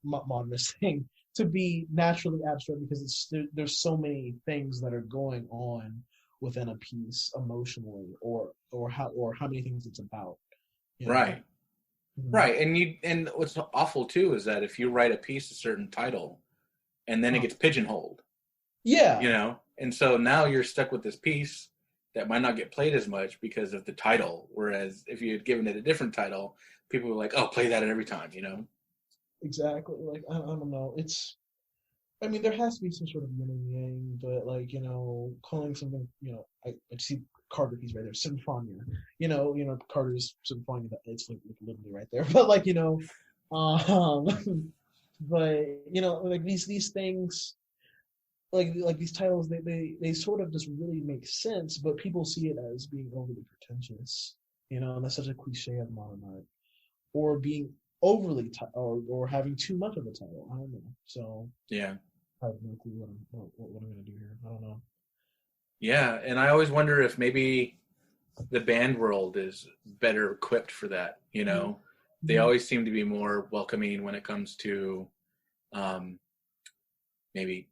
modernist thing to be naturally abstract, because there's so many things that are going on within a piece emotionally, or how many things it's about. Right. Mm-hmm. Right. And what's awful too is that if you write a piece a certain title and then it gets pigeonholed. Yeah. And so now you're stuck with this piece that might not get played as much because of the title. Whereas if you had given it a different title, people were like, "Oh, play that every time," Exactly. Like I don't know. There has to be some sort of yin and yang, but calling something, I see Carter piece right there, Symphonia. Carter's Symphonia. It's like literally right there. But but like these things, like these titles, they sort of just really make sense, but people see it as being overly pretentious. And that's such a cliche of modern art, or being overly or having too much of a title. I don't know. So yeah. I have no clue what I'm going to do here. I don't know. Yeah, and I always wonder if maybe the band world is better equipped for that. Mm-hmm. They always seem to be more welcoming when it comes to maybe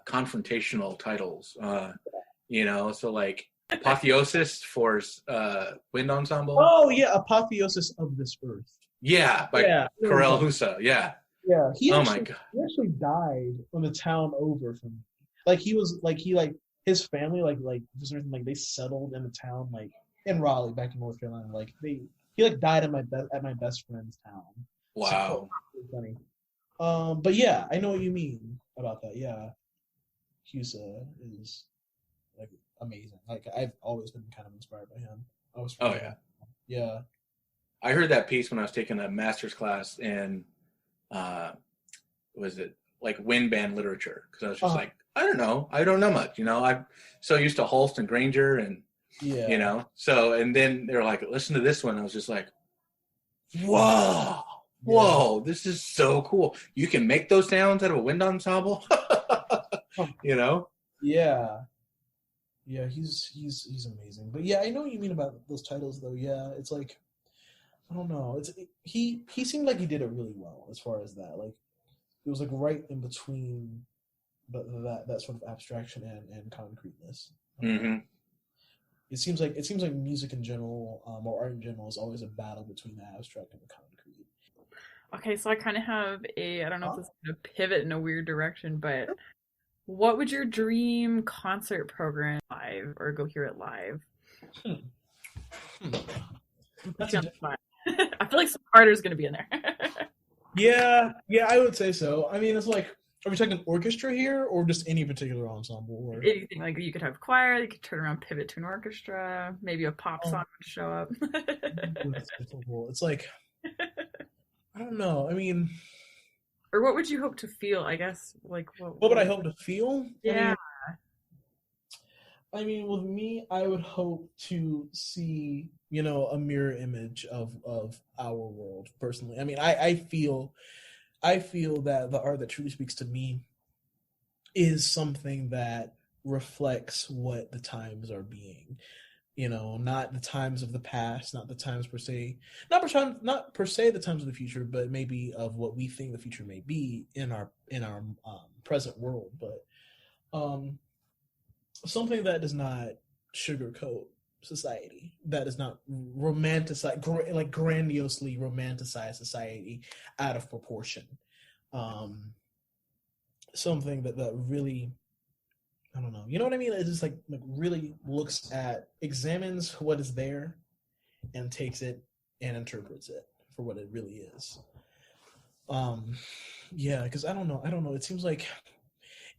confrontational titles. So like Apotheosis for Wind Ensemble. Oh yeah, Apotheosis of This Earth. Yeah, by Karel Husa. Yeah. Yeah, my God. He actually died from the town over from, his family for some reason, they settled in the town in Raleigh, back in North Carolina. He died at my best friend's town. Wow. So, funny. But yeah, I know what you mean about that. Yeah, Husa is amazing. I've always been kind of inspired by him. Yeah. I heard that piece when I was taking a master's class in was it like wind band literature, because I was just like, I don't know much, I'm so used to Holst and Granger, and so, and then they were like, listen to this one. I was just like, whoa, this is so cool. You can make those sounds out of a wind ensemble. Yeah, he's amazing. But yeah, I know what you mean about those titles though. Yeah, it's like, I don't know. He seemed like he did it really well as far as that. It was right in between, but that sort of abstraction and concreteness. Mm-hmm. It seems like music in general, or art in general, is always a battle between the abstract and the concrete. Okay, so I kind of have I don't know if this is going to pivot in a weird direction, but what would your dream concert program live, or go hear it live? That's I feel like some Carter's going to be in there. Yeah, I would say so. It's like, are we talking orchestra here, or just any particular ensemble? Or anything, you could have choir, you could turn around, pivot to an orchestra, maybe a pop song would show up. That's so cool. It's like, I don't know. Or what would you hope to feel? I guess what would I hope to feel? Yeah. With me, I would hope to see, a mirror image of our world personally. I feel that the art that truly speaks to me is something that reflects what the times are being. Not the times of the past, not the times per se, not per se the times of the future, but maybe of what we think the future may be in our present world. But something that does not sugarcoat society, that does not romanticize, grandiosely romanticize society out of proportion. Something that really, I don't know. You know what I mean? It just like really examines what is there and takes it and interprets it for what it really is. Yeah, because I don't know. It seems like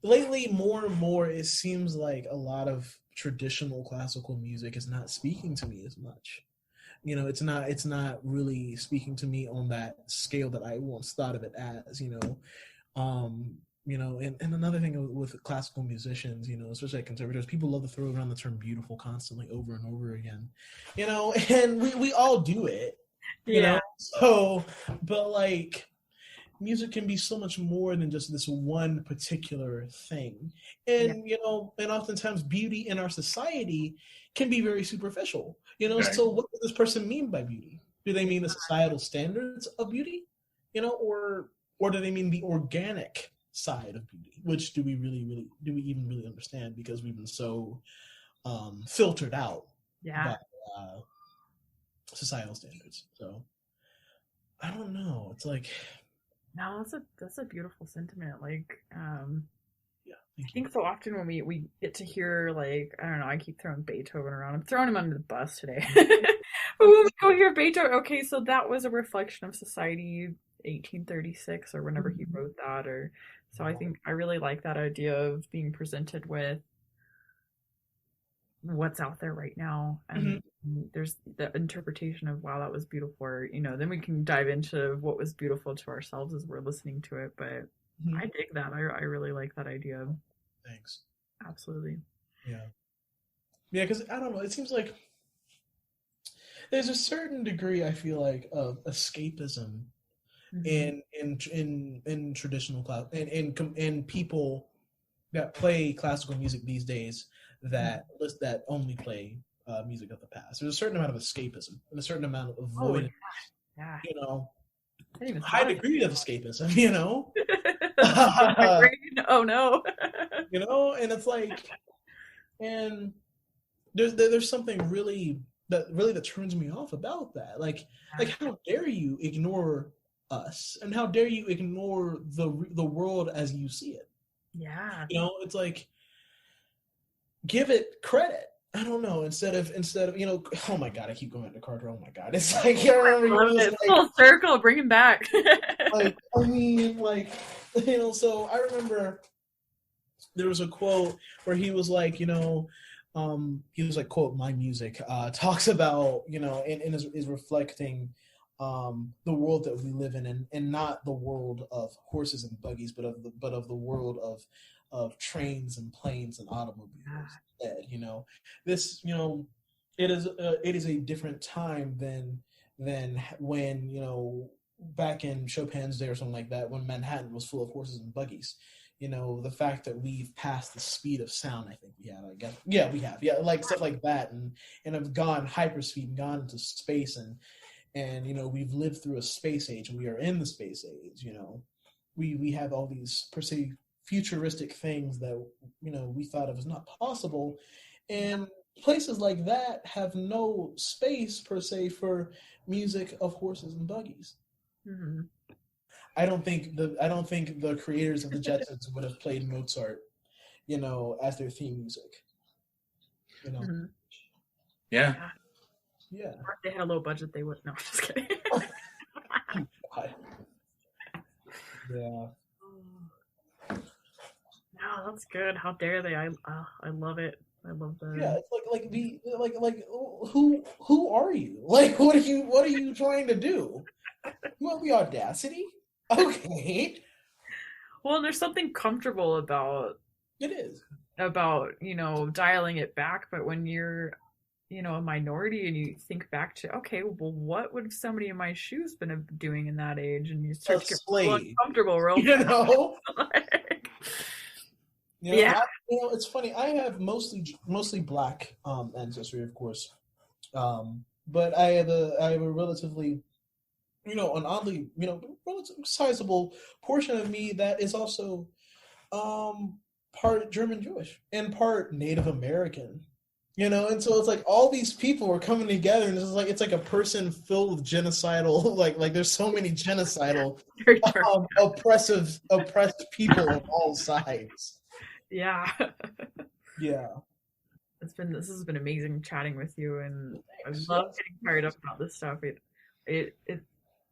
lately more and more it seems like a lot of traditional classical music is not speaking to me as much. It's not really speaking to me on that scale that I once thought of it as, and another thing with classical musicians, especially like conservators, people love to throw around the term beautiful constantly over and over again, and we all do it, so, but like music can be so much more than just this one particular thing. And, and oftentimes beauty in our society can be very superficial, Right. So what does this person mean by beauty? Do they mean the societal standards of beauty, or do they mean the organic side of beauty? Which do we even really understand, because we've been so filtered out by societal standards. So I don't know. It's like, no, that's a beautiful sentiment. Like, yeah, I think so often when we get to hear, like, I don't know, I keep throwing Beethoven around. I'm throwing him under the bus today. But when we go hear Beethoven, okay, so that was a reflection of society, 1836 or whenever he wrote that, or so I think I really like that idea of being presented with what's out there right now, and there's the interpretation of, wow, that was beautiful, or then we can dive into what was beautiful to ourselves as we're listening to it. But I dig that. I really like that idea. Thanks. Absolutely. Yeah, because I don't know, it seems like there's a certain degree, I feel like, of escapism in traditional class, and people that play classical music these days that only play music of the past. There's a certain amount of escapism and a certain amount of avoidance. High degree of escapism. Oh no. And it's like, and there's something that turns me off about that. Like how dare you ignore us, and how dare you ignore the world as you see it? Yeah. It's like, give it credit. I don't know. Instead of oh my god, I keep going back to Carter. Oh my god, it's like, I remember full circle, bring him back. So I remember there was a quote where he was like, quote, my music talks about, and is reflecting the world that we live in, and not the world of horses and buggies, but of the world of trains and planes and automobiles. This, it is a different time than when, back in Chopin's day or something like that, when Manhattan was full of horses and buggies. The fact that we've passed the speed of sound, I think we have, I guess. Yeah, we have. Yeah, like stuff like that, and have gone hyperspeed and gone into space, and we've lived through a space age, and we are in the space age. We have all these per se futuristic things that we thought of as not possible, and places like that have no space per se for music of horses and buggies. Mm-hmm. I don't think the creators of the Jetsons would have played Mozart, as their theme music. Mm-hmm. Yeah. Yeah. Or if they had a low budget, they would. No, I'm just kidding. God. Yeah. No, that's good. How dare they? I love it. I love that. Yeah, it's like who are you? Like, what are you trying to do? You have the audacity? Okay. Well, and there's something comfortable about it is dialing it back, but when you're a minority and you think back to, okay, well, what would somebody in my shoes been doing in that age, and you start to get real uncomfortable real like, You know, Yeah. it's funny. I have mostly black ancestry, of course, but I have a relatively, an oddly, relatively sizable portion of me that is also part German Jewish and part Native American. And so it's like all these people are coming together, and it's like a person filled with genocidal, like there's so many genocidal, Very true. oppressed people on all sides. Yeah. Yeah. This has been amazing chatting with you, and Thanks. I love getting fired up about this stuff. It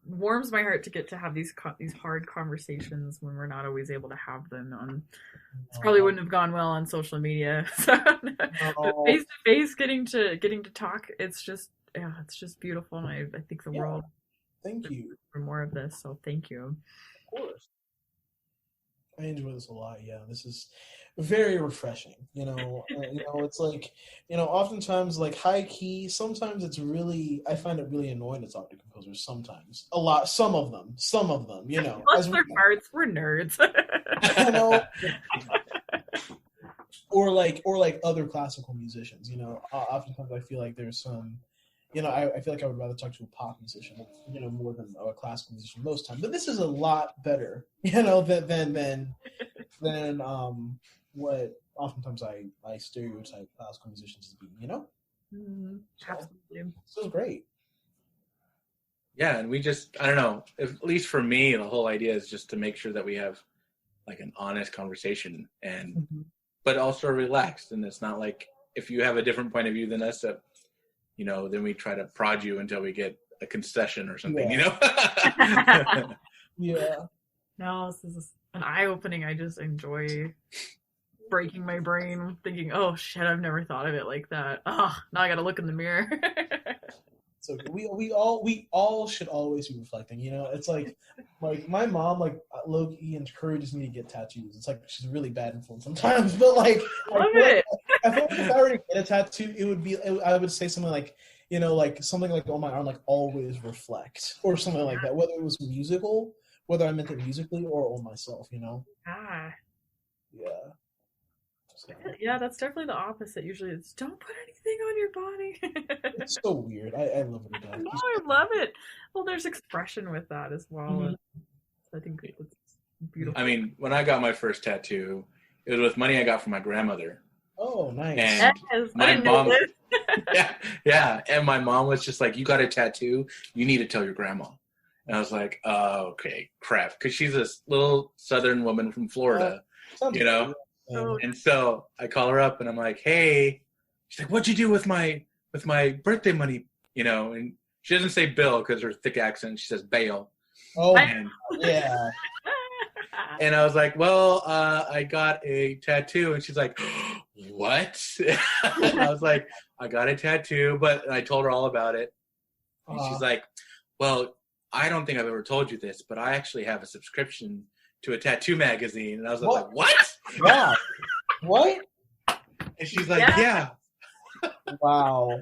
warms my heart to get to have these hard conversations when we're not always able to have them on. This probably wouldn't have gone well on social media. But face to face, getting to talk, it's just beautiful, and I think the world Thank you. for more of this. So thank you. Of course. I enjoy this a lot. Yeah, this is very refreshing. It's like, oftentimes like high key. Sometimes I find it really annoying to talk to composers. Sometimes, some of them. Bless their hearts, we're nerds. Or like other classical musicians. Oftentimes I feel like there's some. I feel like I would rather talk to a pop musician, more than a classical musician most times. But this is a lot better, than what oftentimes I stereotype classical musicians as being, Mm-hmm. Absolutely. So great. Yeah, and we just, I don't know, at least for me, the whole idea is just to make sure that we have like an honest conversation, and but also relaxed. And it's not like if you have a different point of view than us, that then we try to prod you until we get a concession or something. Yeah. No, this is an eye-opening. I just enjoy breaking my brain, thinking, "Oh shit, I've never thought of it like that." Oh, now I got to look in the mirror. So we all should always be reflecting. It's like my mom low-key encourages me to get tattoos. It's like she's a really bad influence sometimes, but Love it. I feel like if I were to get a tattoo, I would say something like, something like on my arm, like always reflect, or something like that. Whether it was musical, whether I meant it musically or on myself, Ah. Yeah. So, Yeah, that's definitely the opposite. Usually it's don't put anything on your body. it's so weird. I love it. No, I love it. Well, there's expression with that as well. Mhm. And I think it's beautiful. I mean, when I got my first tattoo, it was with money I got from my grandmother. Oh, nice. And Yes, my I didn't know mom, this. yeah, and my mom was just like, "You got a tattoo? You need to tell your grandma." And I was like, "Oh, okay, crap," because she's this little Southern woman from Florida, Oh, And so I call her up and I'm like, "Hey," she's like, "What'd you do with my birthday money?" And she doesn't say bill because her thick accent. She says bail. Oh, And, yeah. and I was like, "Well, I got a tattoo," and she's like, "What?" And I was like, "I got a tattoo," but I told her all about it. And she's like, "Well, I don't think I've ever told you this, but I actually have a subscription to a tattoo magazine." And I was like, "What?" Wow. What? And she's like, Yeah. "Yeah. Wow.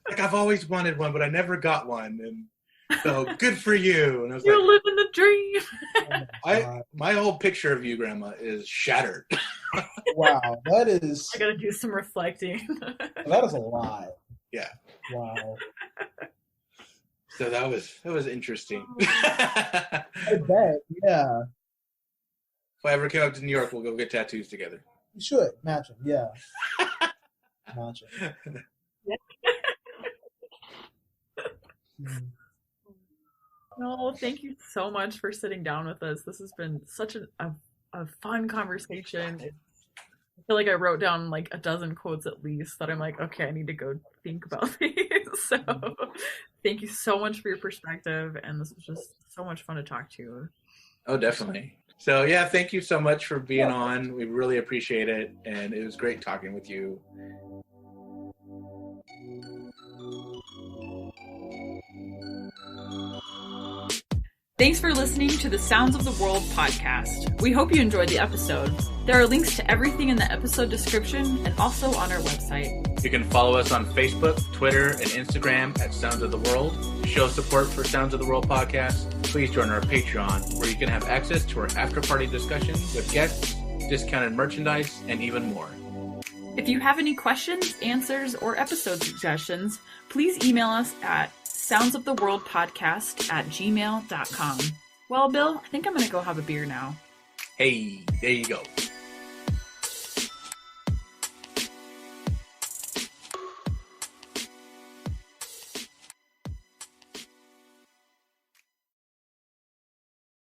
Like, I've always wanted one, but I never got one. And so good for you." And I was You're like, living the dream. my whole picture of you, Grandma, is shattered. Wow. That is I gotta do some reflecting. that is a lot. Yeah. Wow. So that was interesting. I bet. Yeah. If I ever come up to New York, we'll go get tattoos together. You should match them. Yeah. Match them. No, thank you so much for sitting down with us. This has been such a fun conversation. I feel like I wrote down like a dozen quotes at least that I'm like, okay, I need to go think about these. So thank you so much for your perspective. And this was just so much fun to talk to you. Oh, definitely. So yeah, thank you so much for being on. We really appreciate it. And it was great talking with you. Thanks for listening to the Sounds of the World podcast. We hope you enjoyed the episode. There are links to everything in the episode description and also on our website. You can follow us on Facebook, Twitter, and Instagram at Sounds of the World. To show support for Sounds of the World podcast, please join our Patreon, where you can have access to our after-party discussion with guests, discounted merchandise, and even more. If you have any questions, answers, or episode suggestions, please email us at soundsoftheworldpodcast@gmail.com. Well, Bill, I think I'm going to go have a beer now. Hey, there you go.